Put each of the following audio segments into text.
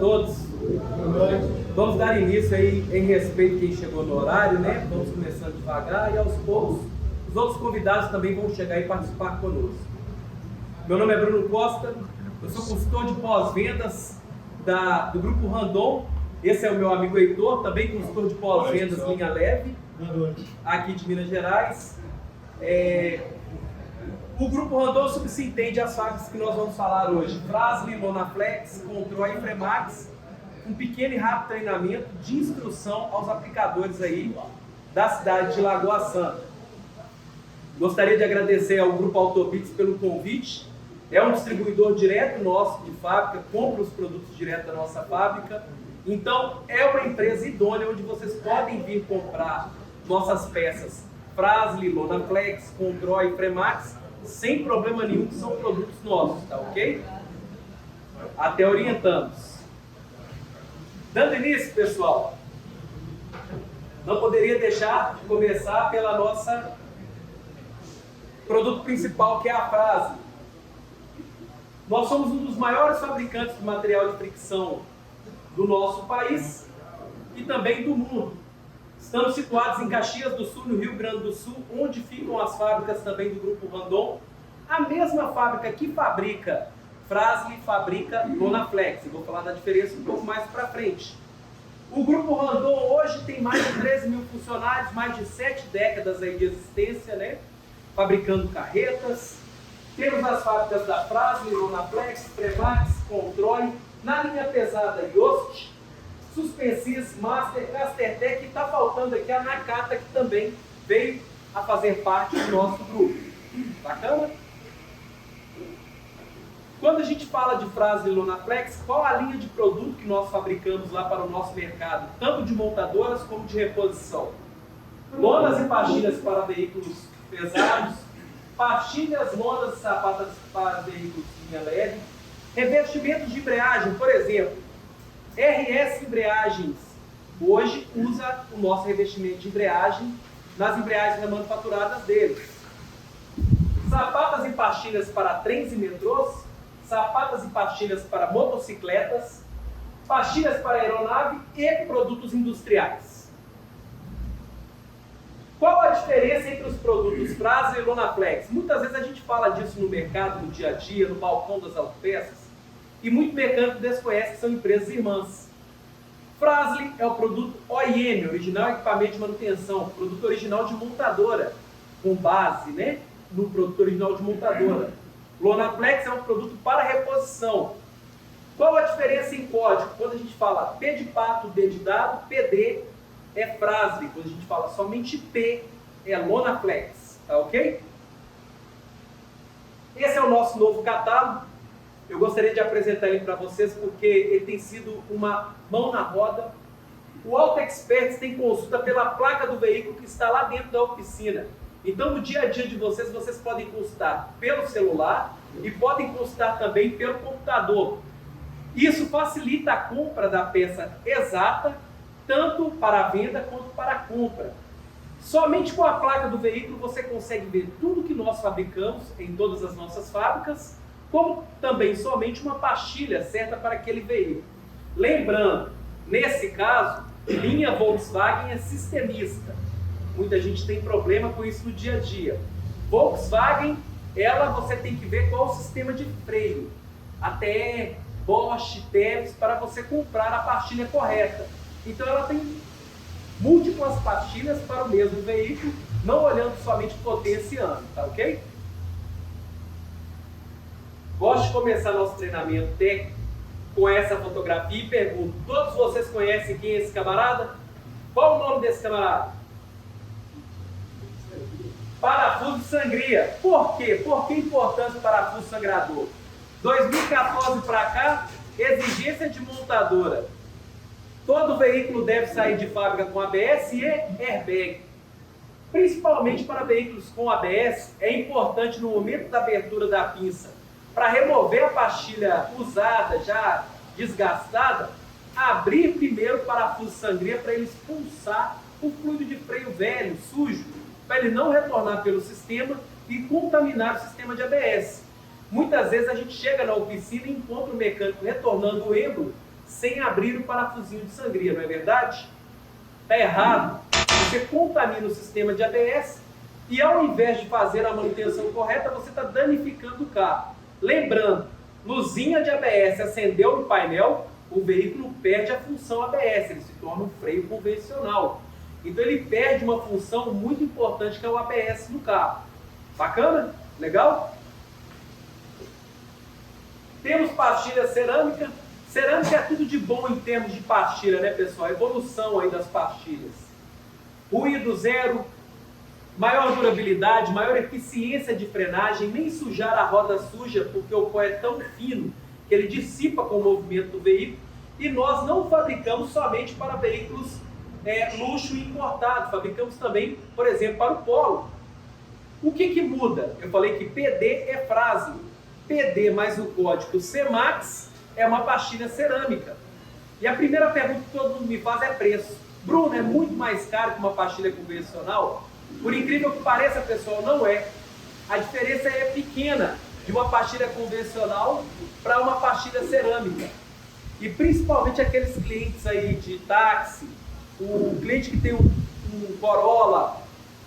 todos. Vamos dar início aí em respeito a quem chegou no horário, né? Vamos começando devagar e aos poucos os outros convidados também vão chegar e participar conosco. Meu nome é Bruno Costa, eu sou consultor de pós-vendas do Grupo Randon. Esse é o meu amigo Heitor, também consultor de pós-vendas Linha Leve, aqui de Minas Gerais. O Grupo Randon subentende as fábricas que nós vamos falar hoje: Fras-le, Lonaflex, Control e Fremax, um pequeno e rápido treinamento de instrução aos aplicadores aí da cidade de Lagoa Santa. Gostaria de agradecer ao Grupo Autobits pelo convite. É um distribuidor direto nosso de fábrica, compra os produtos direto da nossa fábrica. Então, é uma empresa idônea onde vocês podem vir comprar nossas peças Fras-le, Lonaflex, Control e Fremax sem problema nenhum, que são produtos nossos, tá ok? Até orientamos. Dando início, pessoal, não poderia deixar de começar pela nossa produto principal, que é a Fras-le. Nós somos um dos maiores fabricantes de material de fricção do nosso país e também do mundo. Estamos situados em Caxias do Sul, no Rio Grande do Sul, onde ficam as fábricas também do Grupo Randon. A mesma fábrica que fabrica Fras-le fabrica Lonaflex. Eu vou falar da diferença um pouco mais para frente. O Grupo Randon hoje tem mais de 13 mil funcionários, mais de 7 décadas aí de existência, né? Fabricando carretas. Temos as fábricas da Fras-le, Lonaflex, Fremax, Control, na linha pesada Yost, Suspensys, Master, Castertech, e está faltando aqui a Nakata, que também veio a fazer parte do nosso grupo. Bacana? Quando a gente fala de Fras-le e Lonaflex, qual a linha de produto que nós fabricamos lá para o nosso mercado, tanto de montadoras como de reposição? Lonas e pastilhas para veículos pesados, pastilhas, lonas e sapatas para veículos de linha leve, revestimentos de embreagem, por exemplo, RS Embreagens, hoje usa o nosso revestimento de embreagem nas embreagens manufaturadas deles. Sapatas e pastilhas para trens e metrôs, sapatas e pastilhas para motocicletas, pastilhas para aeronave e produtos industriais. Qual a diferença entre os produtos Fras-le e Lonaflex? Muitas vezes a gente fala disso no mercado, no dia a dia, no balcão das autopeças, e muito mecânico desconhece que são empresas irmãs. Fras-le é o produto OEM, Original Equipamento de Manutenção, produto original de montadora, com base, né, no produto original de montadora. Lonaflex é um produto para reposição. Qual a diferença em código? Quando a gente fala P de pato, D de dado, PD é Fras-le. Quando a gente fala somente P, é Lonaflex. Tá ok? Esse é o nosso novo catálogo. Eu gostaria de apresentar ele para vocês porque ele tem sido uma mão na roda. O Auto Experts tem consulta pela placa do veículo que está lá dentro da oficina. Então, no dia a dia de vocês, vocês podem consultar pelo celular e podem consultar também pelo computador. Isso facilita a compra da peça exata, tanto para a venda quanto para a compra. Somente com a placa do veículo você consegue ver tudo que nós fabricamos em todas as nossas fábricas, como também somente uma pastilha certa para aquele veículo. Lembrando, nesse caso, linha Volkswagen é sistemista. Muita gente tem problema com isso no dia a dia. Volkswagen, você tem que ver qual o sistema de freio. Até Bosch, Teves, para você comprar a pastilha correta. Então ela tem múltiplas pastilhas para o mesmo veículo, não olhando somente potência e ano, tá ok? Gosto de começar nosso treinamento técnico com essa fotografia e pergunto: todos vocês conhecem quem é esse camarada? Qual o nome desse camarada? Parafuso de sangria. Por quê? Por que importância do parafuso sangrador? 2014 para cá, exigência de montadora. Todo veículo deve sair de fábrica com ABS e airbag. Principalmente para veículos com ABS, é importante no momento da abertura da pinça, para remover a pastilha usada, já desgastada, abrir primeiro o parafuso de sangria para ele expulsar o fluido de freio velho, sujo, para ele não retornar pelo sistema e contaminar o sistema de ABS. Muitas vezes a gente chega na oficina e encontra o mecânico retornando o êmbolo sem abrir o parafusinho de sangria, não é verdade? Está errado. Você contamina o sistema de ABS e ao invés de fazer a manutenção correta, você está danificando o carro. Lembrando, luzinha de ABS acendeu no painel, o veículo perde a função ABS, ele se torna um freio convencional. Então ele perde uma função muito importante que é o ABS no carro. Bacana? Legal? Temos pastilha cerâmica. Cerâmica é tudo de bom em termos de pastilha, né, pessoal? Evolução aí das pastilhas. Ruído zero, maior durabilidade, maior eficiência de frenagem, nem sujar a roda suja, porque o pó é tão fino que ele dissipa com o movimento do veículo. E nós não fabricamos somente para veículos luxo e importado, fabricamos também, por exemplo, para o Polo. O que muda? Eu falei que PD é frase. PD mais o código CMAX é uma pastilha cerâmica. E a primeira pergunta que todo mundo me faz é preço. Bruno, é muito mais caro que uma pastilha convencional? Por incrível que pareça, pessoal, não é. A diferença é pequena de uma pastilha convencional para uma pastilha cerâmica. E principalmente aqueles clientes aí de táxi, o cliente que tem um Corolla,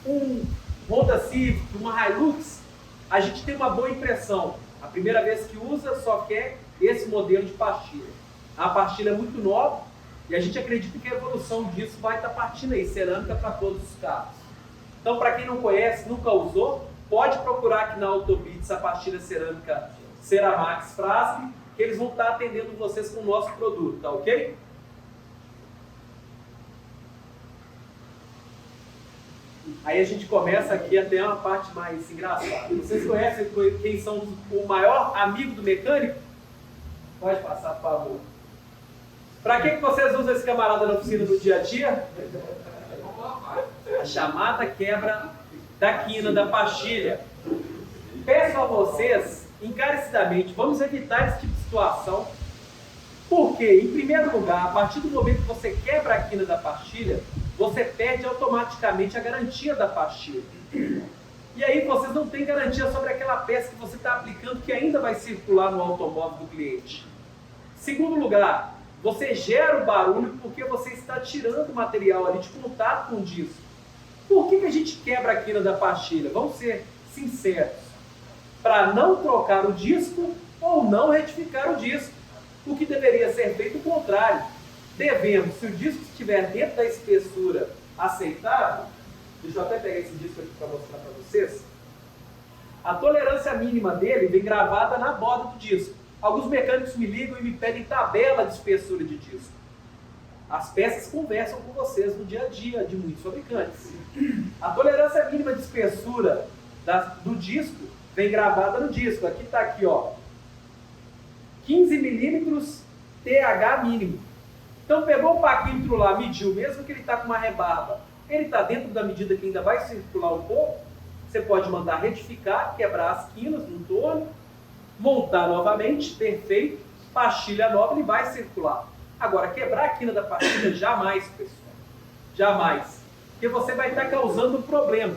um Honda Civic, uma Hilux, a gente tem uma boa impressão. A primeira vez que usa, só quer esse modelo de pastilha. A pastilha é muito nova e a gente acredita que a evolução disso vai estar partindo aí, cerâmica para todos os carros. Então, para quem não conhece, nunca usou, pode procurar aqui na Autobits a pastilha cerâmica Ceramax Frasle, que eles vão estar atendendo vocês com o nosso produto, tá ok? Aí a gente começa aqui até uma parte mais engraçada. Vocês conhecem quem são o maior amigo do mecânico? Pode passar, por favor. Para que vocês usam esse camarada na oficina no dia a dia? A chamada quebra da quina da pastilha. Peço a vocês, encarecidamente, vamos evitar esse tipo de situação. Porque, em primeiro lugar, a partir do momento que você quebra a quina da pastilha, você perde automaticamente a garantia da pastilha. E aí vocês não têm garantia sobre aquela peça que você está aplicando que ainda vai circular no automóvel do cliente. Segundo lugar, você gera o barulho porque você está tirando o material ali de contato com o disco. Por que a gente quebra a quina da pastilha? Vamos ser sinceros. Para não trocar o disco ou não retificar o disco. O que deveria ser feito o contrário. Devemos, se o disco estiver dentro da espessura aceitável, deixa eu até pegar esse disco aqui para mostrar para vocês, a tolerância mínima dele vem gravada na borda do disco. Alguns mecânicos me ligam e me pedem tabela de espessura de disco. As peças conversam com vocês no dia a dia de muitos fabricantes. A tolerância mínima de espessura do disco vem gravada no disco. Aqui está aqui, ó, 15 milímetros TH mínimo. Então pegou o paquímetro lá, mediu, mesmo que ele está com uma rebarba, ele está dentro da medida que ainda vai circular um pouco, você pode mandar retificar, quebrar as quinas no torno, montar novamente, perfeito, pastilha nova, ele vai circular. Agora, quebrar a quina da pastilha, jamais, pessoal, jamais, porque você vai estar causando um problema.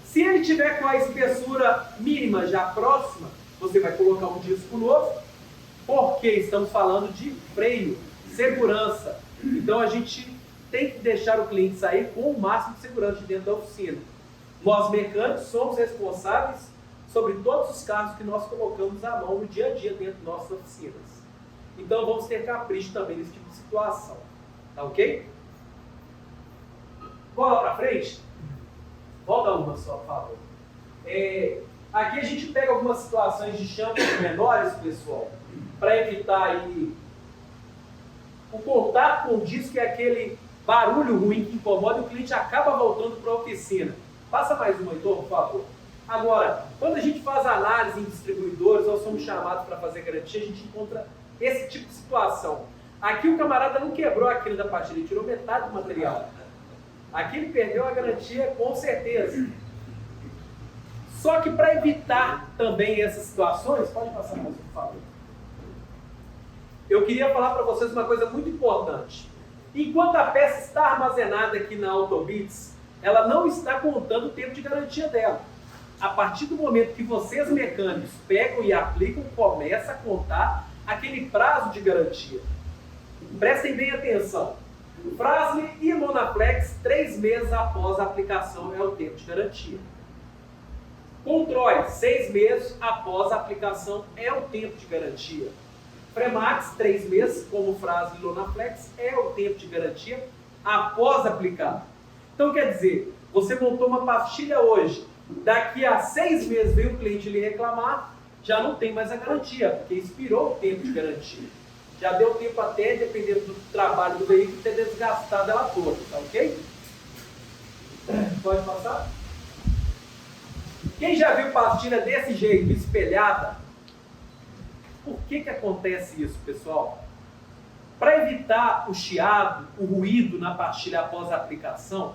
Se ele tiver com a espessura mínima já próxima, você vai colocar um disco novo, porque estamos falando de freio, segurança. Então a gente tem que deixar o cliente sair com o máximo de segurança de dentro da oficina. Nós mecânicos somos responsáveis sobre todos os carros que nós colocamos à mão no dia a dia dentro de nossas oficinas. Então vamos ter capricho também nesse tipo de situação. Tá ok? Bola para frente. Volta uma só, por favor. Aqui a gente pega algumas situações de chamas menores, pessoal, para evitar aí o contato com o disco, é aquele barulho ruim que incomoda e o cliente acaba voltando para a oficina. Passa mais uma, Heitor, por favor. Agora, quando a gente faz análise em distribuidores, nós somos chamados para fazer garantia, a gente encontra esse tipo de situação. Aqui o camarada não quebrou a quina da pastilha, ele tirou metade do material. Aqui ele perdeu a garantia com certeza. Só que para evitar também essas situações, pode passar mais, por favor. Eu queria falar para vocês uma coisa muito importante. Enquanto a peça está armazenada aqui na Autobits, ela não está contando o tempo de garantia dela. A partir do momento que vocês mecânicos pegam e aplicam, começa a contar aquele prazo de garantia. Prestem bem atenção. Fras-le e Lonaflex, 3 meses após a aplicação é o tempo de garantia. Controle, 6 meses após a aplicação é o tempo de garantia. Fremax, 3 meses, como Fras-le e Lonaflex, é o tempo de garantia após aplicar. Então quer dizer, você montou uma pastilha hoje, daqui a 6 meses veio o cliente lhe reclamar, já não tem mais a garantia, porque expirou o tempo de garantia. Já deu tempo até, dependendo do trabalho do veículo, ter desgastado ela toda, tá ok? Pode passar? Quem já viu pastilha desse jeito, espelhada? Por que acontece isso, pessoal? Para evitar o chiado, o ruído na pastilha após a aplicação,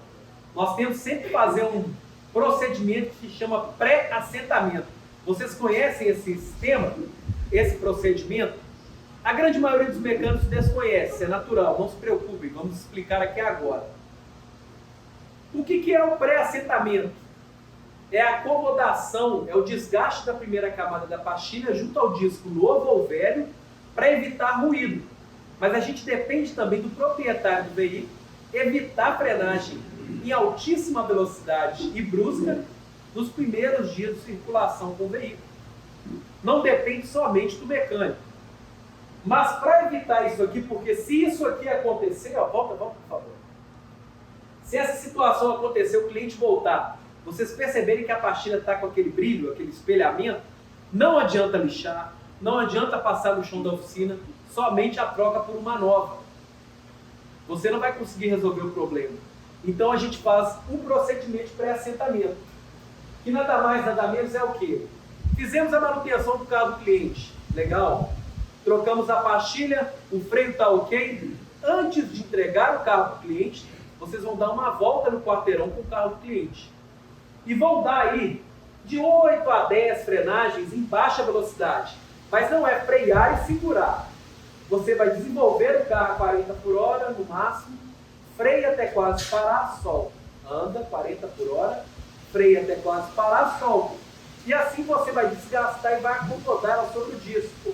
nós temos sempre que fazer um procedimento que se chama pré-assentamento. Vocês conhecem esse sistema, esse procedimento? A grande maioria dos mecânicos desconhece, é natural, não se preocupem, vamos explicar aqui agora. O que é o pré-assentamento? É a acomodação, é o desgaste da primeira camada da pastilha junto ao disco novo ou velho para evitar ruído. Mas a gente depende também do proprietário do veículo evitar frenagem em altíssima velocidade e brusca nos primeiros dias de circulação com o veículo. Não depende somente do mecânico. Mas para evitar isso aqui, porque se isso aqui acontecer, ó, volta por favor. Se essa situação acontecer, o cliente voltar, vocês perceberem que a pastilha está com aquele brilho, aquele espelhamento, não adianta lixar, não adianta passar no chão da oficina, somente a troca por uma nova. Você não vai conseguir resolver o problema. Então a gente faz um procedimento de pré-assentamento, que nada mais, nada menos é o quê? Fizemos a manutenção do carro do cliente, legal? Trocamos a pastilha, o freio está ok. Antes de entregar o carro para o cliente, vocês vão dar uma volta no quarteirão com o carro do cliente. E vão dar aí de 8 a 10 frenagens em baixa velocidade. Mas não é frear e segurar. Você vai desenvolver o carro a 40 por hora no máximo, freia até quase parar, solta. Anda 40 por hora, freia até quase parar, solta. E assim você vai desgastar e vai acomodar ela sobre o disco.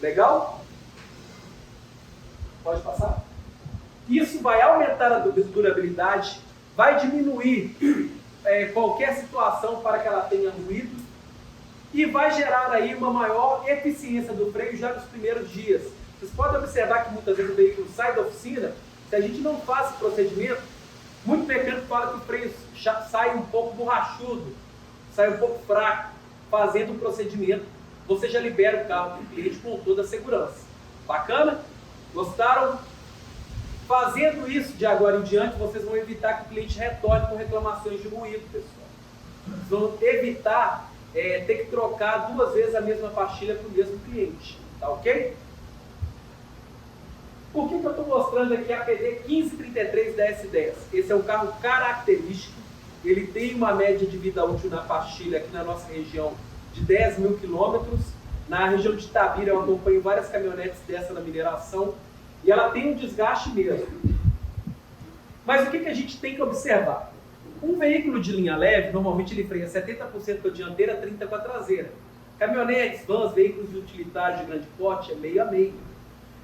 Legal? Pode passar? Isso vai aumentar a durabilidade, vai diminuir qualquer situação para que ela tenha ruído e vai gerar aí uma maior eficiência do freio já nos primeiros dias. Vocês podem observar que muitas vezes o veículo sai da oficina, se a gente não faz esse procedimento, muito mecânico fala que o freio sai um pouco borrachudo, sai um pouco fraco. Fazendo o procedimento, você já libera o carro do cliente com toda a segurança. Bacana? Gostaram? Fazendo isso de agora em diante, vocês vão evitar que o cliente retorne com reclamações de ruído, pessoal. Vocês vão evitar ter que trocar 2 vezes a mesma pastilha para o mesmo cliente. Tá ok? Por que eu estou mostrando aqui a PD 1533 da S10? Esse é um carro característico. Ele tem uma média de vida útil na pastilha aqui na nossa região de 10 mil quilômetros. Na região de Itabira eu acompanho várias caminhonetes dessa na mineração e ela tem um desgaste mesmo. Mas o que a gente tem que observar? Um veículo de linha leve, normalmente ele freia 70% com a dianteira, 30% com a traseira. Caminhonetes, vans, veículos utilitários de grande porte é meio a meio.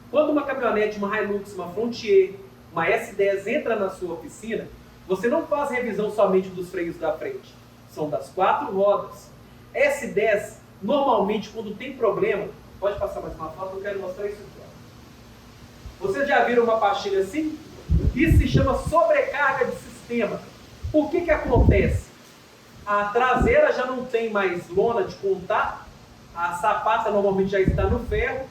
Quando uma caminhonete, uma Hilux, uma Frontier, uma S10 entra na sua oficina, você não faz revisão somente dos freios da frente, são das 4 rodas. S10, normalmente, quando tem problema, pode passar mais uma foto, eu quero mostrar isso aqui. Ó. Vocês já viram uma pastilha assim? Isso se chama sobrecarga de sistema. Por que acontece? A traseira já não tem mais lona de contato, a sapata normalmente já está no ferro,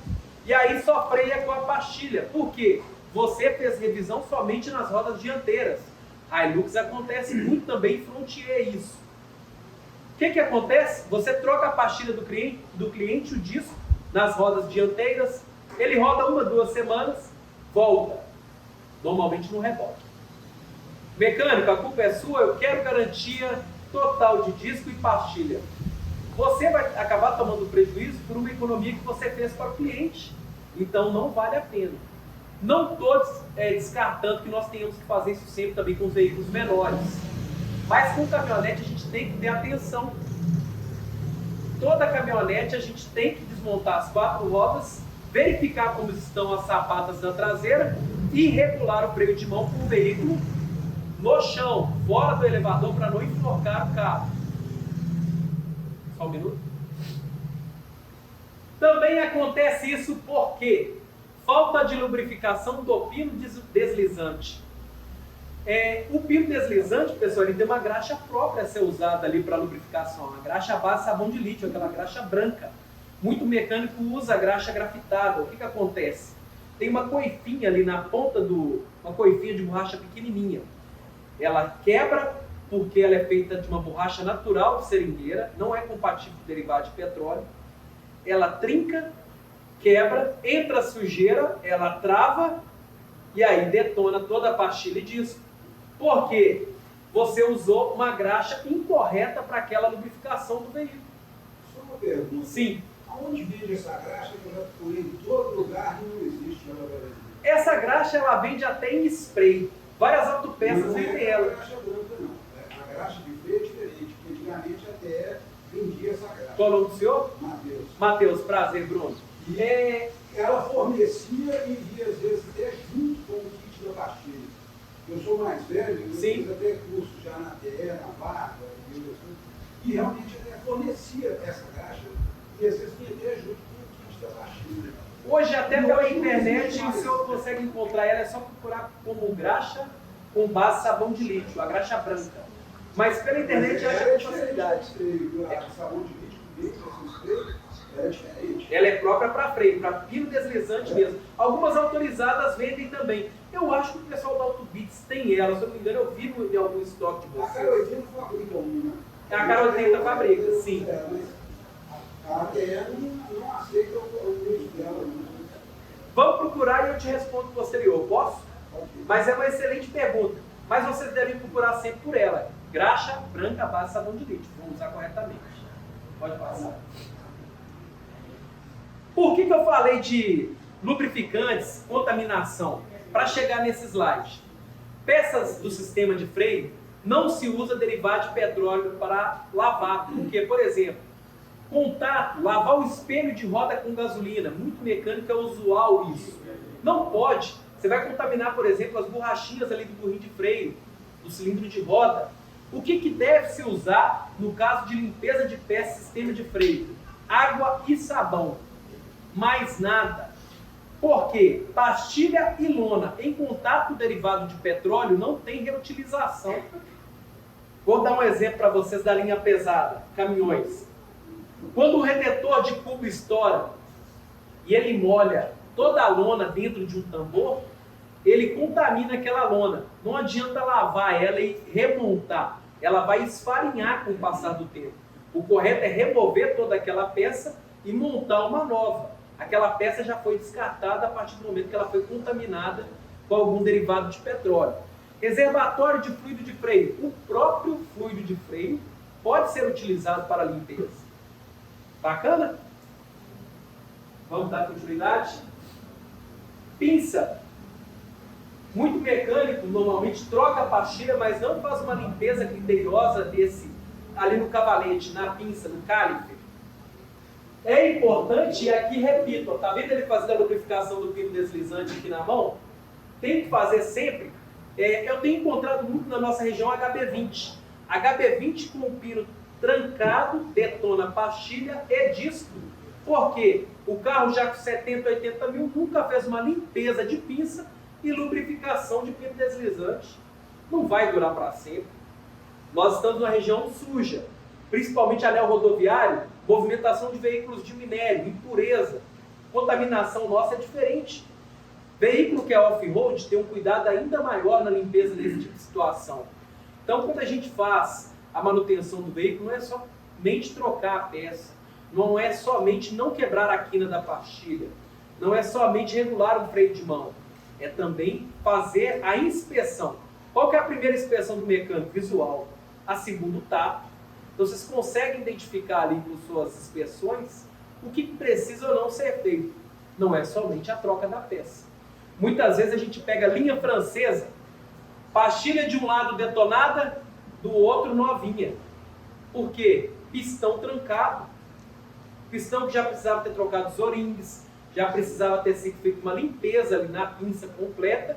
e aí só freia com a pastilha. Por quê? Você fez revisão somente nas rodas dianteiras. A Hilux acontece muito também, Frontier isso. O que acontece? Você troca a pastilha do cliente, o disco, nas rodas dianteiras, ele roda 1, 2 semanas, volta. Normalmente no reboque. Mecânico, a culpa é sua, eu quero garantia total de disco e pastilha. Você vai acabar tomando prejuízo por uma economia que você fez para o cliente. Então não vale a pena. Não estou descartando que nós tenhamos que fazer isso sempre também com os veículos menores. Mas com caminhonete a gente tem que ter atenção. Toda caminhonete a gente tem que desmontar as 4 rodas verificar como estão as sapatas da traseira e regular o freio de mão com o veículo no chão, fora do elevador, para não enforcar o carro. Só um minuto. Também acontece isso porque falta de lubrificação do pino deslizante. O pino deslizante, pessoal, ele tem uma graxa própria a ser usada ali para lubrificação. A graxa à base de sabão de lítio, aquela graxa branca. Muito mecânico usa a graxa grafitada. O que acontece? Tem uma coifinha ali na ponta uma coifinha de borracha pequenininha. Ela quebra porque ela é feita de uma borracha natural de seringueira, não é compatível com derivado de petróleo. Ela trinca, quebra, entra sujeira, ela trava e aí detona toda a pastilha e disco. Por quê? Você usou uma graxa incorreta para aquela lubrificação do veículo. Só uma pergunta. Sim. Aonde vende essa graxa que eu já procurei em todo lugar e não existe ela Brasil? Essa graxa ela vende até em spray. Várias autopeças vendem ela. Não é a graxa branca, não. A graxa de freio é diferente, porque antigamente até vendia essa graxa. Qual é o nome do senhor? Matheus. Matheus, prazer, Bruno. Ela fornecia e via às vezes até junto com o kit da pastilha. Eu sou mais velho, eu Sim. fiz até curso já na TE, na Barra, e realmente até fornecia essa graxa e às vezes vinha até junto com o kit da pastilha. Hoje, até pela internet, o senhor consegue encontrar ela, é só procurar como graxa com base de sabão de lítio, a graxa branca. Mas pela internet acha com facilidade. A sabão de lítio que vem com esse spray é diferente. Ela é própria para freio, para pino deslizante mesmo. Algumas autorizadas vendem também. Eu acho que o pessoal da Autobits tem ela, se eu não me engano, eu vi em algum estoque de A vocês. Carol 80 fabrica uma. A Carol 80 fabrica, sim. Mas a ATE não aceita o uso dela. Vamos procurar e eu te respondo posterior, posso? Ok. Mas é uma excelente pergunta. Mas vocês devem procurar sempre por ela. Graxa branca base de sabão de lítio. Vamos usar corretamente. Pode passar. Por que eu falei de lubrificantes, contaminação? Para chegar nesse slide. Peças do sistema de freio não se usa derivado de petróleo para lavar. Porque, por exemplo, contato, lavar o espelho de roda com gasolina. Muito mecânico, é usual isso. Não pode. Você vai contaminar, por exemplo, as borrachinhas ali do burrinho de freio, do cilindro de roda. O que deve se usar no caso de limpeza de peça sistema de freio? Água e sabão. Mais nada. Por quê? Pastilha e lona em contato com derivado de petróleo não tem reutilização. Vou dar um exemplo para vocês da linha pesada, caminhões. Quando o retetor de cubo estoura e ele molha toda a lona dentro de um tambor, ele contamina aquela lona. Não adianta lavar ela e remontar. Ela vai esfarinhar com o passar do tempo. O correto é remover toda aquela peça e montar uma nova. Aquela peça já foi descartada a partir do momento que ela foi contaminada com algum derivado de petróleo. Reservatório de fluido de freio. O próprio fluido de freio pode ser utilizado para limpeza. Bacana? Vamos dar continuidade? Pinça. Muito mecânico normalmente troca a pastilha, mas não faz uma limpeza criteriosa ali no cavalete, na pinça, no cálice. É importante, e aqui repito, tá vendo ele fazendo a lubrificação do pino deslizante aqui na mão? Tem que fazer sempre. Eu tenho encontrado muito na nossa região HB20. HB20 com o pino trancado, detona pastilha e disco. Por quê? O carro já com 70, 80 mil nunca fez uma limpeza de pinça e lubrificação de pino deslizante. Não vai durar para sempre. Nós estamos numa região suja, principalmente anel rodoviário, movimentação de veículos de minério, impureza. Contaminação nossa é diferente. Veículo que é off-road tem um cuidado ainda maior na limpeza desse tipo de situação. Então, quando a gente faz a manutenção do veículo, não é somente trocar a peça, não é somente não quebrar a quina da pastilha, não é somente regular o freio de mão, é também fazer a inspeção. Qual que é a primeira inspeção do mecânico? Visual. A segunda, o tato. Então, vocês conseguem identificar ali com suas inspeções o que precisa ou não ser feito. Não é somente a troca da peça. Muitas vezes a gente pega linha francesa, pastilha de um lado detonada, do outro novinha. Por quê? Pistão trancado. Pistão que já precisava ter trocado os O-rings, já precisava ter sido feita uma limpeza ali na pinça completa.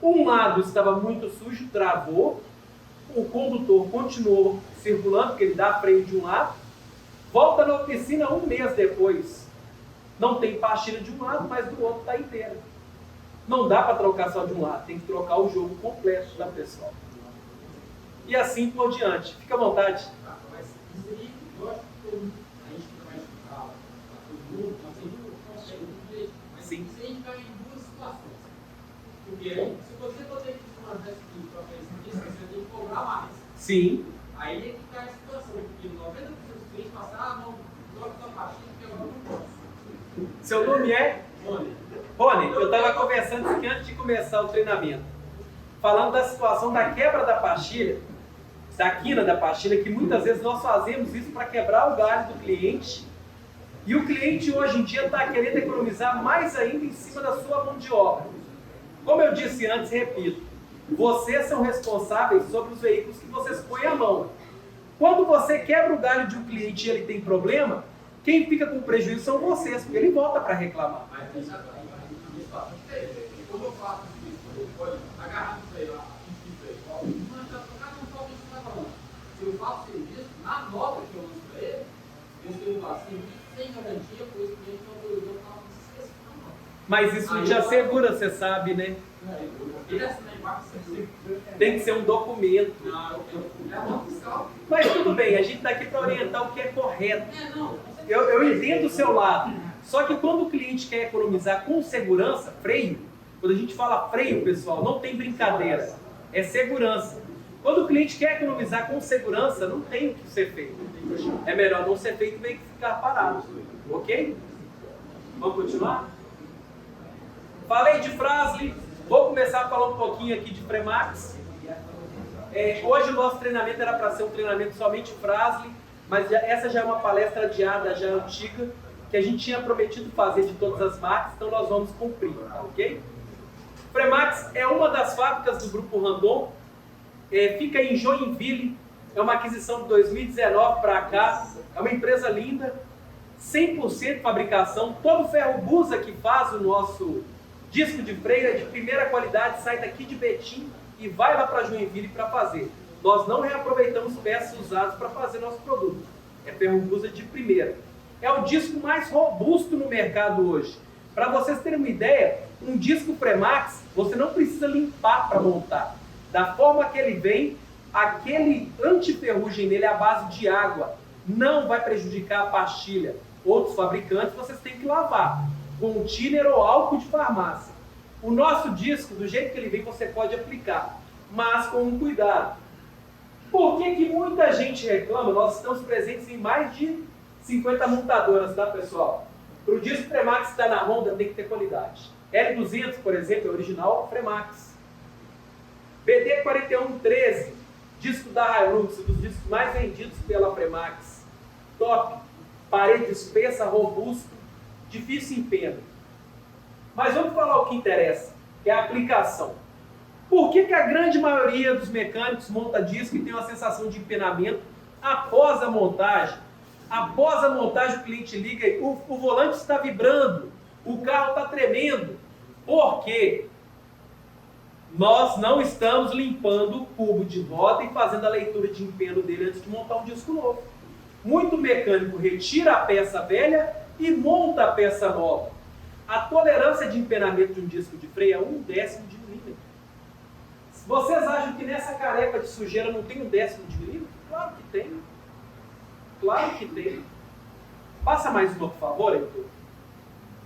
Um lado estava muito sujo, travou, o condutor continuou circulando, porque ele dá freio de um lado, volta na oficina um mês depois. Não tem pastilha de um lado, mas do outro está inteira. Não dá para trocar só de um lado, tem que trocar o jogo completo da pessoal. E assim por diante. Fica à vontade. Mas isso aí, eu acho que a gente que vai estudar, todo mundo, nós sempre conseguimos ver. Mas Sim. isso aí cai em duas situações. Porque se você for ter que fazer isso para fazer isso, você tem que cobrar mais. Sim. Aí é que está a situação, porque 90% dos clientes passaram, não, troca da pastilha, que agora não posso. Seu nome é? Rony, eu estava conversando aqui antes de começar o treinamento. Falando da situação da quebra da pastilha, da quina da pastilha, que muitas vezes nós fazemos isso para quebrar o galho do cliente. E o cliente hoje em dia está querendo economizar mais ainda em cima da sua mão de obra. Como eu disse antes, repito, vocês são responsáveis sobre os veículos que vocês põem a mão. Quando você quebra o galho de um cliente e ele tem problema, quem fica com prejuízo são vocês, porque ele volta para reclamar. Mas tem situação diferente. Como eu faço isso, eu pode agarrar no freio lá, não adianta tocar, não só o que você está falando. Se eu faço serviço, na nota que eu lanço para ele, eu escrevo assim, sem garantia, pois o cliente não autorizou para não se esquecer. Mas isso te assegura, você sabe, né? Ele assina embaixo, você Tem que ser um documento. não, é a nota fiscal. Mas tudo bem, a gente está aqui para orientar o que é correto. Não. Eu entendo o seu lado. Só que quando o cliente quer economizar com segurança, freio, quando a gente fala freio, pessoal, não tem brincadeira. É segurança. Quando o cliente quer economizar com segurança, não tem o que ser feito. É melhor não ser feito e ficar parado. Ok? Vamos continuar? Falei de Fras-le. Vou começar a falar um pouquinho aqui de Fremax. Hoje o nosso treinamento era para ser um treinamento somente Fras-le, mas essa já é uma palestra adiada, já antiga, que a gente tinha prometido fazer de todas as marcas, então nós vamos cumprir, tá ok? Fremax é uma das fábricas do Grupo Randon, fica em Joinville, é uma aquisição de 2019 para cá, é uma empresa linda, 100% fabricação, todo ferro Busa que faz o nosso disco de freio é de primeira qualidade, sai daqui de Betim e vai lá para Joinville para fazer. Nós não reaproveitamos peças usadas para fazer nosso produto. É ferro Busa de primeira. É o disco mais robusto no mercado hoje. Para vocês terem uma ideia, um disco Fremax, você não precisa limpar para montar. Da forma que ele vem, aquele antiferrugem nele é à base de água. Não vai prejudicar a pastilha. Outros fabricantes vocês têm que lavar com thinner ou álcool de farmácia. O nosso disco, do jeito que ele vem, você pode aplicar, mas com um cuidado. Por que muita gente reclama? Nós estamos presentes em mais de 50 montadoras, tá, pessoal? Para o disco Fremax estar na Honda, tem que ter qualidade. L200, por exemplo, é original Fremax. BD4113, disco da Hilux, um dos discos mais vendidos pela Fremax. Top, parede espessa, robusto, difícil em pena. Mas vamos falar o que interessa, que é a aplicação. Por que a grande maioria dos mecânicos monta disco e tem uma sensação de empenamento após a montagem? Após a montagem o cliente liga e o volante está vibrando, o carro está tremendo. Por quê? Nós não estamos limpando o cubo de roda e fazendo a leitura de empeno dele antes de montar um disco novo. Muito mecânico retira a peça velha e monta a peça nova. A tolerância de empenamento de um disco de freio é 1/10 de milímetro. Vocês acham que nessa careca de sujeira não tem 1/10 de milímetro? Claro que tem. Claro que tem. Passa mais uma, por favor, Heitor.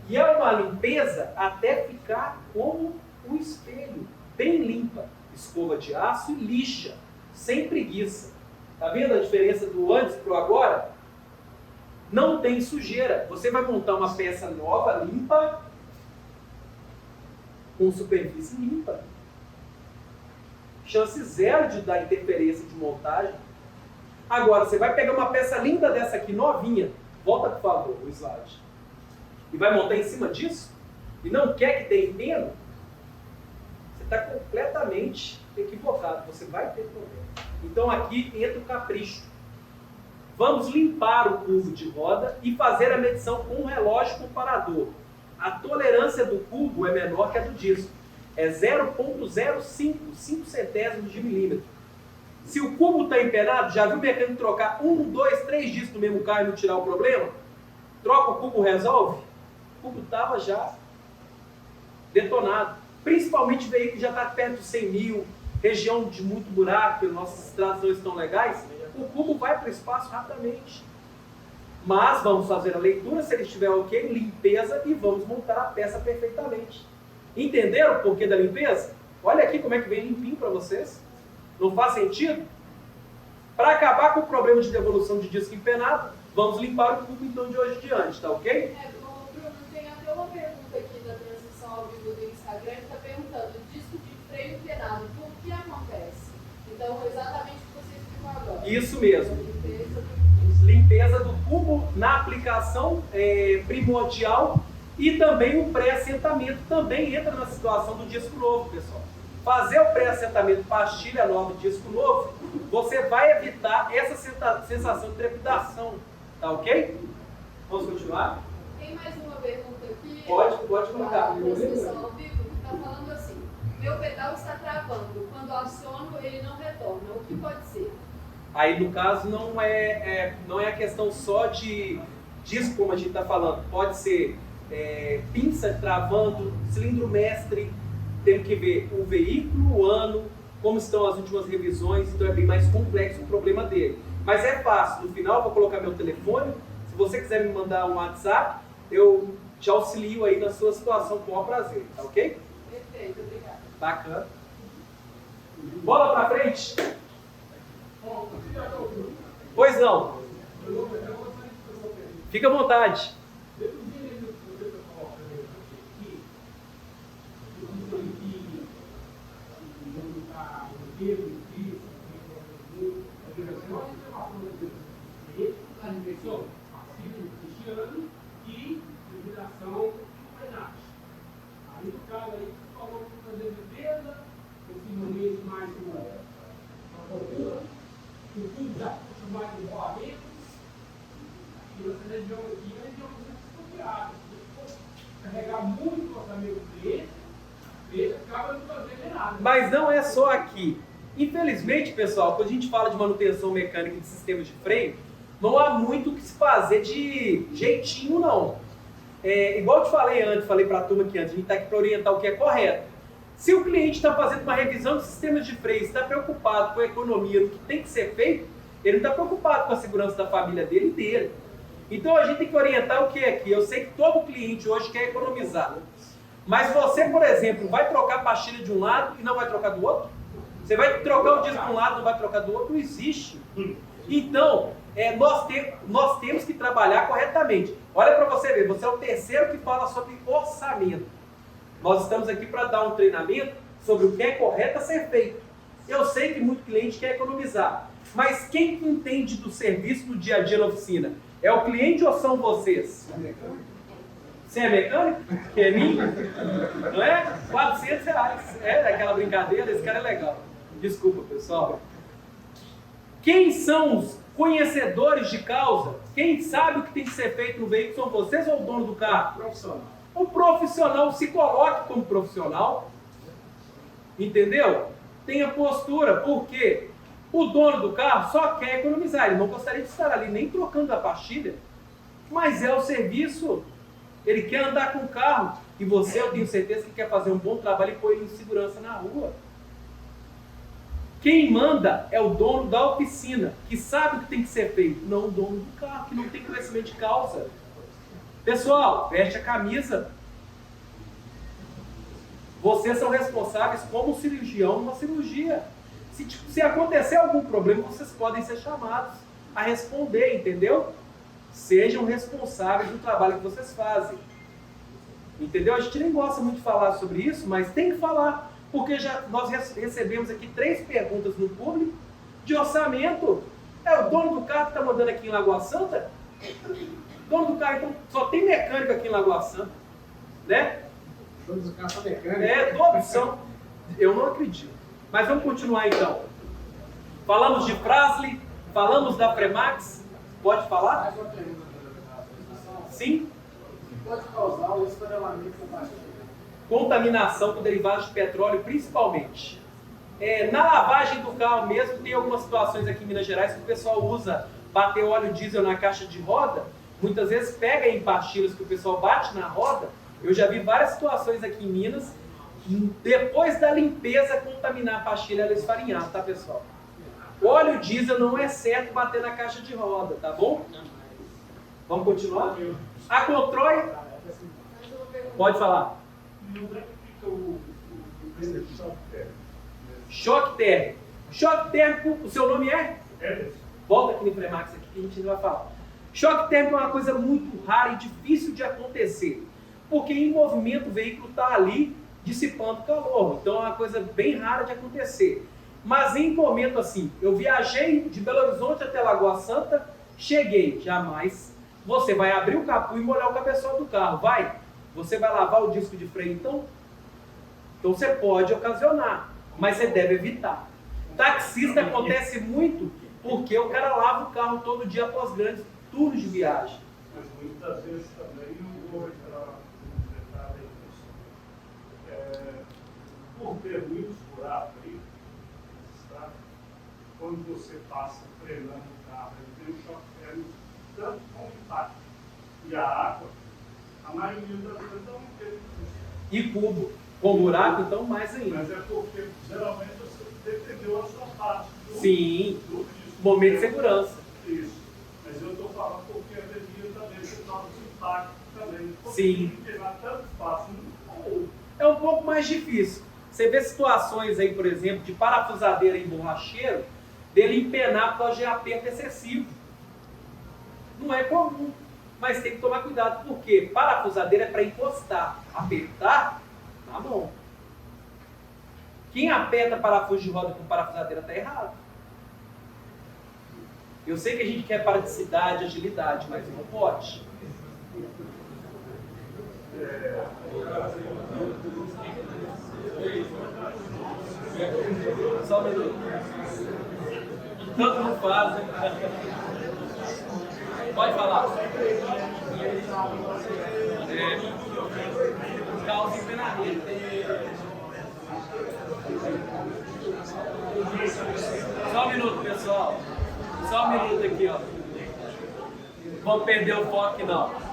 E é uma limpeza até ficar como um espelho, bem limpa. Escova de aço e lixa, sem preguiça. Tá vendo a diferença do antes para o agora? Não tem sujeira. Você vai montar uma peça nova, limpa, com superfície limpa. Chance zero de dar interferência de montagem. Agora, você vai pegar uma peça linda dessa aqui, novinha. Volta, por favor, o slide. E vai montar em cima disso? E não quer que tenha empeno? Você está completamente equivocado. Você vai ter problema. Então aqui entra o capricho. Vamos limpar o cubo de roda e fazer a medição com um relógio comparador. a tolerância do cubo é menor que a do disco. É 0,05 centésimos de milímetro. Se o cubo está empenado, já viu o mecânico trocar 1, 2, 3 discos no mesmo carro e não tirar o problema? Troca o cubo, resolve? O cubo estava já detonado. Principalmente veículo que já está perto de 100 mil, região de muito buraco, porque nossas estradas não estão legais, o cubo vai para o espaço rapidamente. Mas vamos fazer a leitura, se ele estiver ok, limpeza, e vamos montar a peça perfeitamente. Entenderam o porquê da limpeza? Olha aqui como é que vem limpinho para vocês. Não faz sentido? Para acabar com o problema de devolução de disco empenado, vamos limpar o cubo então de hoje em diante, tá ok? Bruno, tem até uma pergunta aqui da transmissão ao vivo do Instagram, que está perguntando, disco de freio empenado, por que acontece? Então, exatamente o que você explicou agora. Isso mesmo. Limpeza do cubo na aplicação primordial, e também o pré-assentamento também entra na situação do disco novo, pessoal. Fazer o pré-assentamento pastilha nova de disco novo, você vai evitar essa sensação de trepidação, tá ok? Vamos continuar? Tem mais uma pergunta aqui. Pode colocar. A transmissão ao vivo está falando assim, meu pedal está travando, quando aciono ele não retorna, o que pode ser? Aí no caso não é a questão só de disco, como a gente está falando, pode ser pinça travando, cilindro mestre, temos que ver o veículo, o ano, como estão as últimas revisões, então é bem mais complexo o problema dele. Mas é fácil, no final eu vou colocar meu telefone, se você quiser me mandar um WhatsApp, eu te auxilio aí na sua situação com o maior prazer, tá ok? Perfeito, obrigada. Bacana. Bola pra frente! Pois não. Fica à vontade. E liberação penais. Aí no caso aí, falou que fazer defesa, possivelmente mais uma cultura, o tudo já puxa mais um rolamento, e nessa região aqui é região muito desconfiada. Se carregar muito o orçamento dele, ele acaba não fazendo nada. Mas não é só aqui. Infelizmente, pessoal, quando a gente fala de manutenção mecânica de sistemas de freio, não há muito o que se fazer de jeitinho, não. Igual eu te falei antes, falei para a turma aqui antes, a gente está aqui para orientar o que é correto. Se o cliente está fazendo uma revisão de sistemas de freio, está preocupado com a economia, no que tem que ser feito, ele não está preocupado com a segurança da família dele e dele. Então a gente tem que orientar o que é aqui. Eu sei que todo cliente hoje quer economizar. Mas você, por exemplo, vai trocar a pastilha de um lado e não vai trocar do outro? Você vai trocar o disco de um lado e não vai trocar do outro? Não existe. Então, nós temos que trabalhar corretamente. Olha para você ver, você é o terceiro que fala sobre orçamento. Nós estamos aqui para dar um treinamento sobre o que é correto a ser feito. Eu sei que muito cliente quer economizar, mas quem entende do serviço do dia a dia na oficina? É o cliente ou são vocês? Você é mecânico? Que é mim? Não é? R$400. É aquela brincadeira, esse cara é legal. Desculpa, pessoal. Quem são os conhecedores de causa? Quem sabe o que tem que ser feito no veículo são vocês ou o dono do carro? Profissional. O profissional se coloque como profissional. Entendeu? Tenha postura, porque o dono do carro só quer economizar. Ele não gostaria de estar ali nem trocando a pastilha, mas é o serviço. Ele quer andar com o carro e você, eu tenho certeza que quer fazer um bom trabalho e pôr ele em segurança na rua. Quem manda é o dono da oficina, que sabe o que tem que ser feito, não o dono do carro, que não tem conhecimento de causa. Pessoal, veste a camisa. Vocês são responsáveis como cirurgião numa cirurgia. Se acontecer algum problema, vocês podem ser chamados a responder, entendeu? Sejam responsáveis do trabalho que vocês fazem. Entendeu? A gente nem gosta muito de falar sobre isso, mas tem que falar. Porque nós recebemos aqui 3 perguntas no público de orçamento. É o dono do carro que está mandando aqui em Lagoa Santa? O dono do carro, então, só tem mecânico aqui em Lagoa Santa. Né? Todos os carros são mecânicos. Todos são. Eu não acredito. Mas vamos continuar então. Falamos de Fras-le, falamos da Fremax. Pode falar? Sim? pode causar o esfarelamento da pastilha? Contaminação com derivados de petróleo, principalmente. Na lavagem do carro mesmo, tem algumas situações aqui em Minas Gerais que o pessoal usa bater óleo diesel na caixa de roda, muitas vezes pega em pastilhas que o pessoal bate na roda. Eu já vi várias situações aqui em Minas, depois da limpeza, contaminar a pastilha, ela esfarinhar, tá, pessoal? Óleo diesel não é certo bater na caixa de roda, tá bom? Vamos continuar? A controle... Pode falar. Choque térmico. Choque térmico, o seu nome é? Volta aqui no Fremax aqui que a gente não vai falar. Choque térmico é uma coisa muito rara e difícil de acontecer. Porque em movimento o veículo está ali dissipando calor. Então é uma coisa bem rara de acontecer. Mas em momento assim, eu viajei de Belo Horizonte até Lagoa Santa, cheguei, jamais. Você vai abrir o capô e molhar o cabeçote do carro, vai? Você vai lavar o disco de freio, então você pode ocasionar, mas você deve evitar. Taxista acontece muito porque o cara lava o carro todo dia após grandes turnos de viagem. Mas muitas vezes também eu vou entrar num detalhe aí, por ter muitos buracos aí, tá? Quando você passa frenando o carro, ele tem um choque térmico tanto com o impacto. E a água, a maioria das vezes não tem isso. E cubo, com buraco, então mais ainda. Mas é porque geralmente você defendeu a sua parte. Sim, do momento de segurança. Isso. Mas eu estou falando porque a energia também se torna de impacto também. Sim. Tanto fácil ou É um pouco mais difícil. Você vê situações aí, por exemplo, de parafusadeira em borracheiro, dele empenar por causa de aperto excessivo. Não é comum, mas tem que tomar cuidado, porque parafusadeira é para encostar. Apertar, na mão. Quem aperta parafuso de roda com parafusadeira está errado. Eu sei que a gente quer praticidade, agilidade, mas não pode. Só um minuto. Tanto não fazem. Pode falar. Causa empenamento. Só um minuto, pessoal. Só um minuto aqui, ó. Vamos perder o foco, não.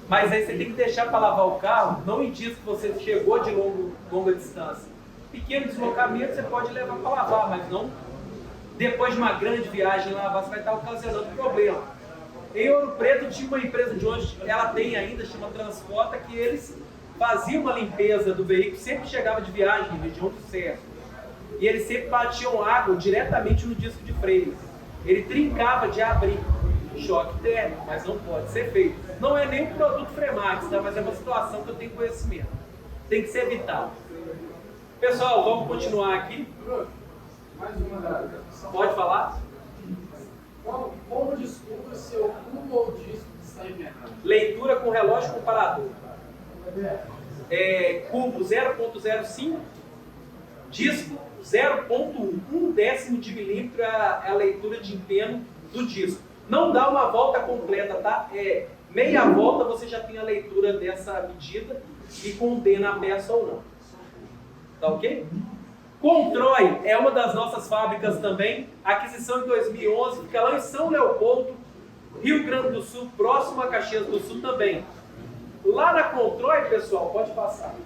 Mas aí você tem que deixar para lavar o carro, não em dias que você chegou de longa distância. Pequeno deslocamento você pode levar para lavar, mas não depois de uma grande viagem lavar, você vai estar ocasionando problema. Em Ouro Preto tinha uma empresa de hoje, ela tem ainda, chama Transporta, que eles faziam uma limpeza do veículo, sempre chegava de viagem, região do Cerro. E eles sempre batiam água diretamente no disco de freio. Ele trincava de abrir. Choque térmico, mas não pode ser feito. Não é nem um produto Fremax, tá? Mas é uma situação que eu tenho conhecimento. Tem que ser evitado. Pessoal, vamos continuar aqui. Mais uma. Pode falar? Como desculpa se eu cubo ou disco está empenado? Leitura com relógio comparador. Cubo 0.05, disco 0.1. 1/10 de milímetro é a leitura de empeno do disco. Não dá uma volta completa, tá? Meia volta você já tem a leitura dessa medida e condena a peça ou não. Tá ok? Controy é uma das nossas fábricas também. Aquisição em 2011, fica lá em São Leopoldo, Rio Grande do Sul, próximo a Caxias do Sul também. Lá na Controy, pessoal, pode passar.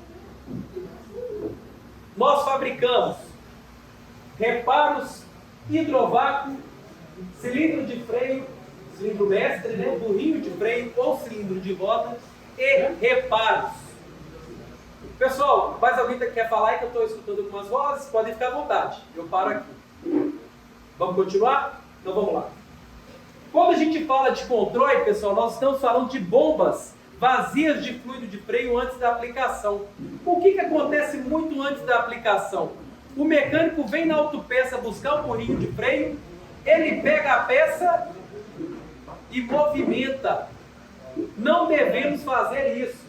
Nós fabricamos reparos hidrovácuo, cilindro de freio, cilindro mestre, né, burrinho de freio ou cilindro de roda e reparos. Pessoal, mais alguém que quer falar aí que eu estou escutando algumas vozes? Podem ficar à vontade, eu paro aqui. Vamos continuar? Então vamos lá. Quando a gente fala de controle, pessoal, nós estamos falando de bombas vazias de fluido de freio antes da aplicação. O que acontece muito antes da aplicação? O mecânico vem na autopeça buscar um burrinho de freio, ele pega a peça e movimenta. Não devemos fazer isso.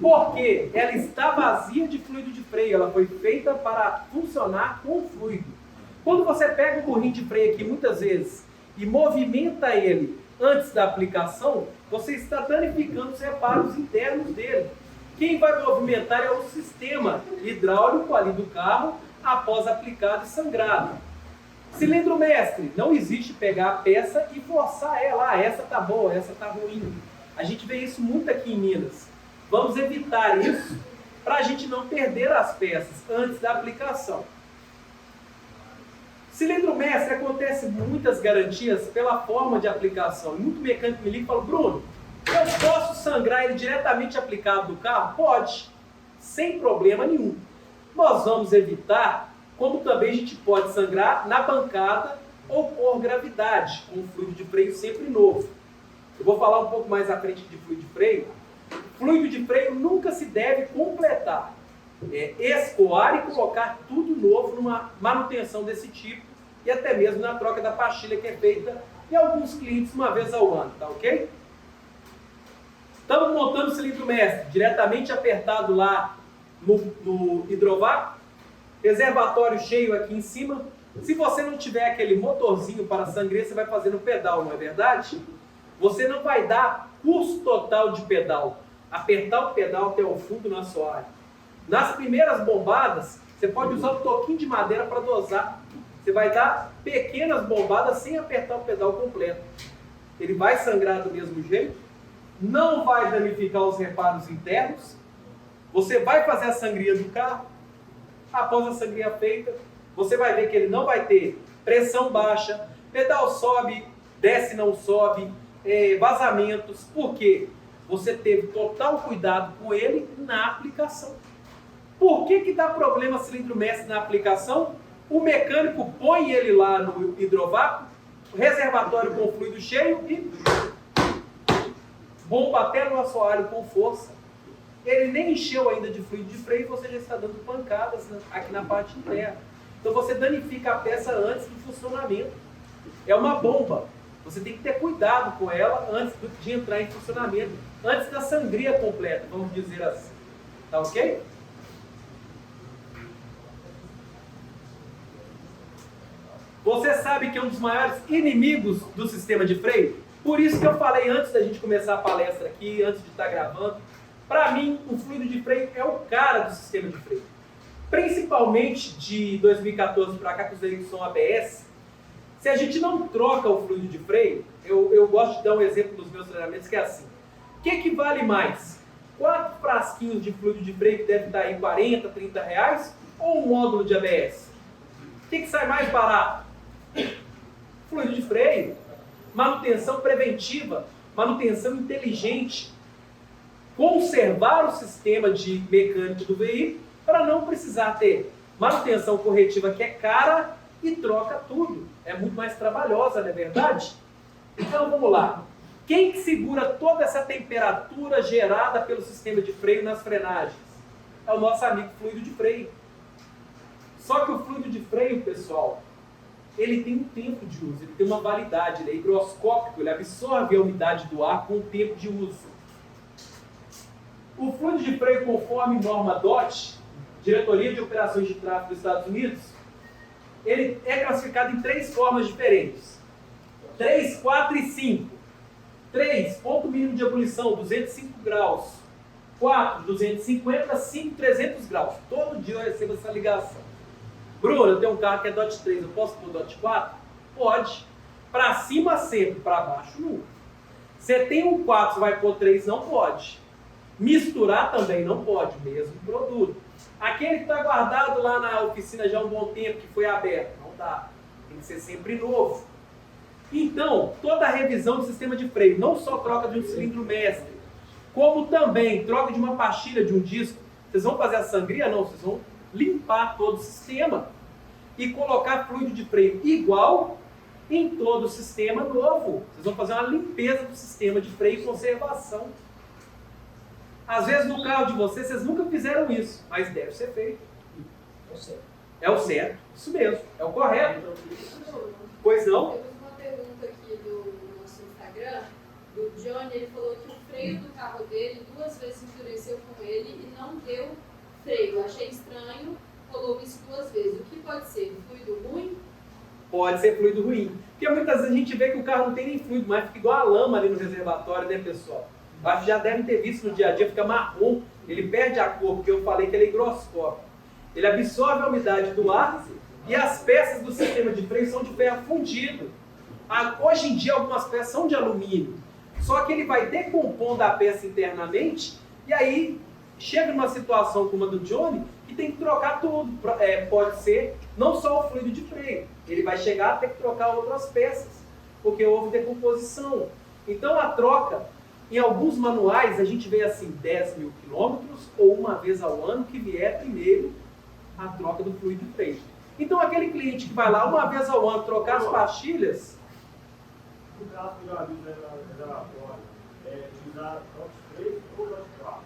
Porque ela está vazia de fluido de freio, ela foi feita para funcionar com fluido. Quando você pega o burrinho de freio aqui muitas vezes e movimenta ele antes da aplicação, você está danificando os reparos internos dele. Quem vai movimentar é o sistema hidráulico ali do carro após aplicado e sangrado. Cilindro mestre, não existe pegar a peça e forçar ela. Ah, essa tá boa, essa tá ruim. A gente vê isso muito aqui em Minas. Vamos evitar isso para a gente não perder as peças antes da aplicação. Cilindro mestre, acontece muitas garantias pela forma de aplicação. Muito mecânico me liga e fala, Bruno, eu posso sangrar ele diretamente aplicado no carro? Pode, sem problema nenhum. Nós vamos evitar, como também a gente pode sangrar na bancada ou por gravidade, com um fluido de freio sempre novo. Eu vou falar um pouco mais à frente de fluido de freio. Fluido de freio nunca se deve completar. Escoar e colocar tudo novo numa manutenção desse tipo e até mesmo na troca da pastilha que é feita em alguns clientes uma vez ao ano, tá ok? Estamos montando o cilindro mestre, diretamente apertado lá no hidrovácuo, reservatório cheio aqui em cima. Se você não tiver aquele motorzinho para sangria, você vai fazer no pedal, não é verdade? Você não vai dar curso total de pedal, apertar o pedal até o fundo na sua área. Nas primeiras bombadas, você pode usar um toquinho de madeira para dosar. Você vai dar pequenas bombadas sem apertar o pedal completo. Ele vai sangrar do mesmo jeito, não vai danificar os reparos internos. Você vai fazer a sangria do carro. Após a sangria feita, você vai ver que ele não vai ter pressão baixa, pedal sobe, desce, não sobe, vazamentos. Por quê? Você teve total cuidado com ele na aplicação. Por que dá problema cilindro mestre na aplicação? O mecânico põe ele lá no hidrovácuo, reservatório com fluido cheio e bomba até no assoalho com força. Ele nem encheu ainda de fluido de freio e você já está dando pancadas aqui na parte interna. Então você danifica a peça antes do funcionamento. É uma bomba. Você tem que ter cuidado com ela antes de entrar em funcionamento, antes da sangria completa, vamos dizer assim. Tá ok? Você sabe que é um dos maiores inimigos do sistema de freio? Por isso que eu falei antes da gente começar a palestra aqui, antes de estar gravando, para mim o fluido de freio é o cara do sistema de freio. Principalmente de 2014 para cá, que os veículos são ABS, se a gente não troca o fluido de freio, eu gosto de dar um exemplo nos meus treinamentos que é assim. O que vale mais? 4 frasquinhos de fluido de freio que deve estar aí 40, 30 reais ou um módulo de ABS? O que sai mais barato? Fluido de freio. Manutenção preventiva, manutenção inteligente. Conservar o sistema de mecânico do veículo para não precisar ter manutenção corretiva que é cara e troca tudo. É muito mais trabalhosa, não é verdade? Então vamos lá. Quem que segura toda essa temperatura gerada pelo sistema de freio nas frenagens? É o nosso amigo fluido de freio. Só que o fluido de freio, pessoal, ele tem um tempo de uso, ele tem uma validade, ele é higroscópico, ele absorve a umidade do ar com o tempo de uso. O fluido de freio, conforme norma DOT, Diretoria de Operações de Tráfego dos Estados Unidos, ele é classificado em 3 formas diferentes. 3, 4 e 5. 3, ponto mínimo de ebulição, 205 graus. 4, 250, 5, 300 graus. Todo dia eu recebo essa ligação. Bruno, eu tenho um carro que é DOT 3, eu posso pôr DOT 4? Pode. Para cima sempre, para baixo nunca. Você tem um 4, você vai pôr 3, não pode. Misturar também não pode, mesmo produto. Aquele que está guardado lá na oficina já há um bom tempo, que foi aberto, não dá. Tem que ser sempre novo. Então, toda a revisão do sistema de freio, não só troca de um cilindro mestre, como também troca de uma pastilha de um disco. Vocês vão fazer a sangria? Não, vocês vão limpar todo o sistema e colocar fluido de freio igual em todo o sistema novo. Vocês vão fazer uma limpeza do sistema de freio e conservação. Às vezes no carro de vocês nunca fizeram isso, mas deve ser feito. É o certo, isso mesmo, é o correto. Pois não? Temos uma pergunta aqui do nosso Instagram, do Johnny, ele falou que o freio do carro dele 2 vezes endureceu com ele e não deu freio. Achei estranho, rolou isso 2 vezes. O que pode ser? Fluido ruim? Pode ser fluido ruim. Porque muitas vezes a gente vê que o carro não tem nem fluido, mas fica igual a lama ali no reservatório, né, pessoal? Acho que já devem ter visto no dia a dia, fica marrom, ele perde a cor, porque eu falei que ele é higroscópico. Ele absorve a umidade do ar e as peças do sistema de freio são de ferro fundido. Hoje em dia algumas peças são de alumínio, só que ele vai decompondo a peça internamente e aí chega numa situação como a do Johnny que tem que trocar tudo. Pode ser não só o fluido de freio, ele vai chegar a ter que trocar outras peças, porque houve decomposição. Então a troca, em alguns manuais a gente vê assim 10 mil quilômetros ou uma vez ao ano que vier primeiro a troca do fluido de freio. Então aquele cliente que vai lá uma vez ao ano trocar as pastilhas. No caso do aviso reservatório, utilizar DOT 3 ou DOT 4?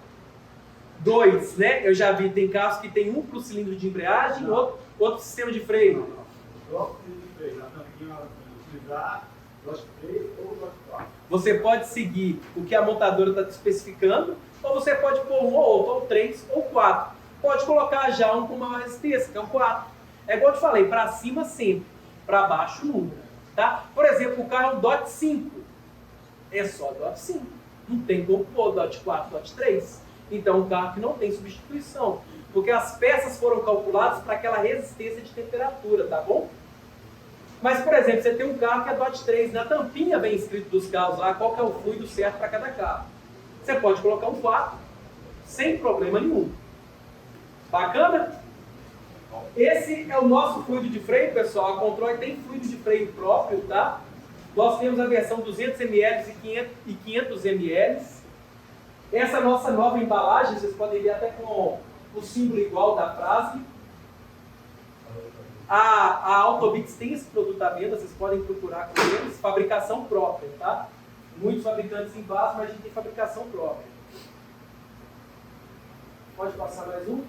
2, né? Eu já vi, tem carros que tem um para o cilindro de embreagem e outro sistema de freio. DOT de freio, na tampinha utilizar DOT 3 ou DOT 4? Você pode seguir o que a montadora está te especificando, ou você pode pôr um ou outro, ou 3 ou 4. Pode colocar já um com maior resistência, que é o 4. É igual eu te falei, para cima sempre, para baixo nunca. Tá? Por exemplo, o carro DOT 5 é só DOT 5. Não tem como pôr DOT 4, DOT 3. Então é um carro que não tem substituição. Porque as peças foram calculadas para aquela resistência de temperatura, tá bom? Mas, por exemplo, você tem um carro que é DOT 3, na tampinha vem escrito dos carros lá qual que é o fluido certo para cada carro. Você pode colocar um 4 sem problema nenhum. Bacana? Esse é o nosso fluido de freio, pessoal. A Control tem fluido de freio próprio, tá? Nós temos a versão 200 ml e 500 ml. Essa nossa nova embalagem, vocês podem ver até com o símbolo igual da frase. A Autobits tem esse produto à venda, vocês podem procurar com eles. Fabricação própria, tá? Muitos fabricantes envasam, mas a gente tem fabricação própria. Pode passar mais um?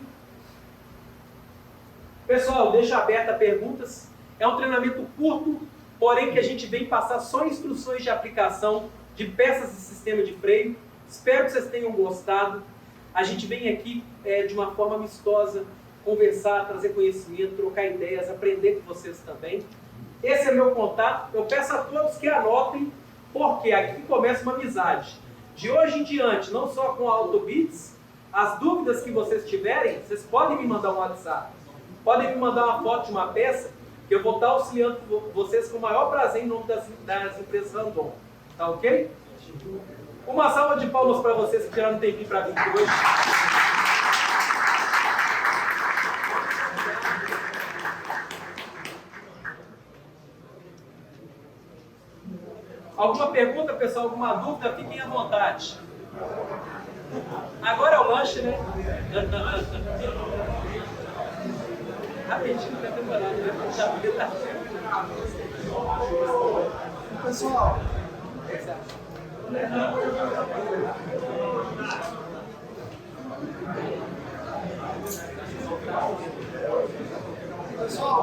Pessoal, deixa aberta perguntas. É um treinamento curto, porém que a gente vem passar só instruções de aplicação de peças de sistema de freio. Espero que vocês tenham gostado. A gente vem aqui de uma forma amistosa, conversar, trazer conhecimento, trocar ideias, aprender com vocês também. Esse é meu contato. Eu peço a todos que anotem, porque aqui começa uma amizade. De hoje em diante, não só com a Autobits, as dúvidas que vocês tiverem, vocês podem me mandar um WhatsApp. Podem me mandar uma foto de uma peça que eu vou estar auxiliando vocês com o maior prazer em nome das empresas Randon. Tá ok? Uma salva de palmas para vocês que tiraram um tempinho para vir aqui hoje. Alguma pergunta, pessoal? Alguma dúvida? Fiquem à vontade. Agora é o lanche, né? Rapidinho, vai demorar, né? Pessoal,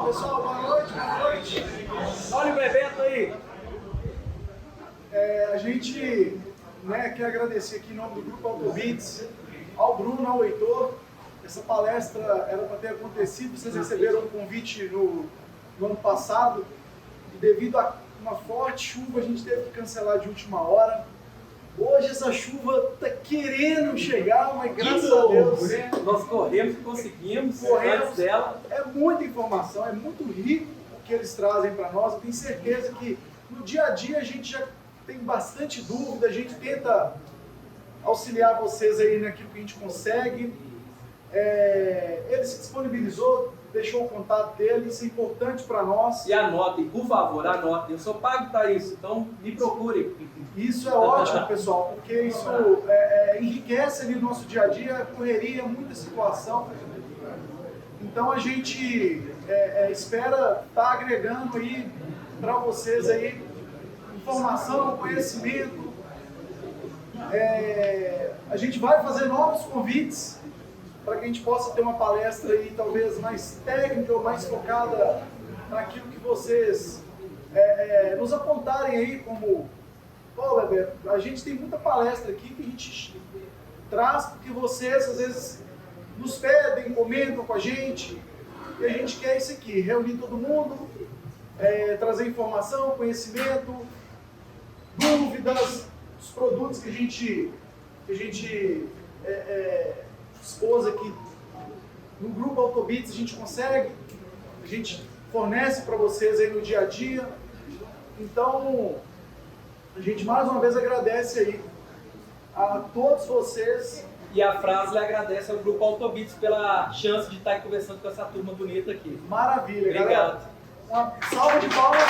boa noite. Olha o evento aí. A gente quer agradecer aqui em nome do Grupo Autobits, ao Bruno, ao Heitor. Essa palestra era para ter acontecido, vocês receberam um convite no ano passado e devido a uma forte chuva a gente teve que cancelar de última hora. Hoje essa chuva está querendo chegar, mas graças a Deus... Né? Nós corremos e conseguimos. Dela. É muita informação, é muito rico o que eles trazem para nós. Eu tenho certeza que no dia a dia a gente já tem bastante dúvida, a gente tenta auxiliar vocês aí naquilo que a gente consegue. Ele se disponibilizou, deixou o contato dele, isso é importante para nós. E anotem, por favor, anotem. Eu sou pago para isso, então me procurem. Isso é ótimo, pessoal, porque isso enriquece ali o nosso dia a dia, correria, muita situação. Então a gente espera estar agregando aí para vocês aí informação, conhecimento. A gente vai fazer novos convites para que a gente possa ter uma palestra aí talvez mais técnica ou mais focada naquilo que vocês nos apontarem aí como Ó, Bebeto, a gente tem muita palestra aqui que a gente traz porque vocês às vezes nos pedem, comentam com a gente, e a gente quer isso aqui, reunir todo mundo, trazer informação, conhecimento, dúvidas, os produtos que a gente expôs aqui no grupo Autobits, a gente consegue, a gente fornece para vocês aí no dia a dia. Então, a gente mais uma vez agradece aí a todos vocês. E a Frasle agradece ao grupo Autobits pela chance de estar conversando com essa turma bonita aqui. Maravilha, Obrigado. galera. Uma salva de palmas.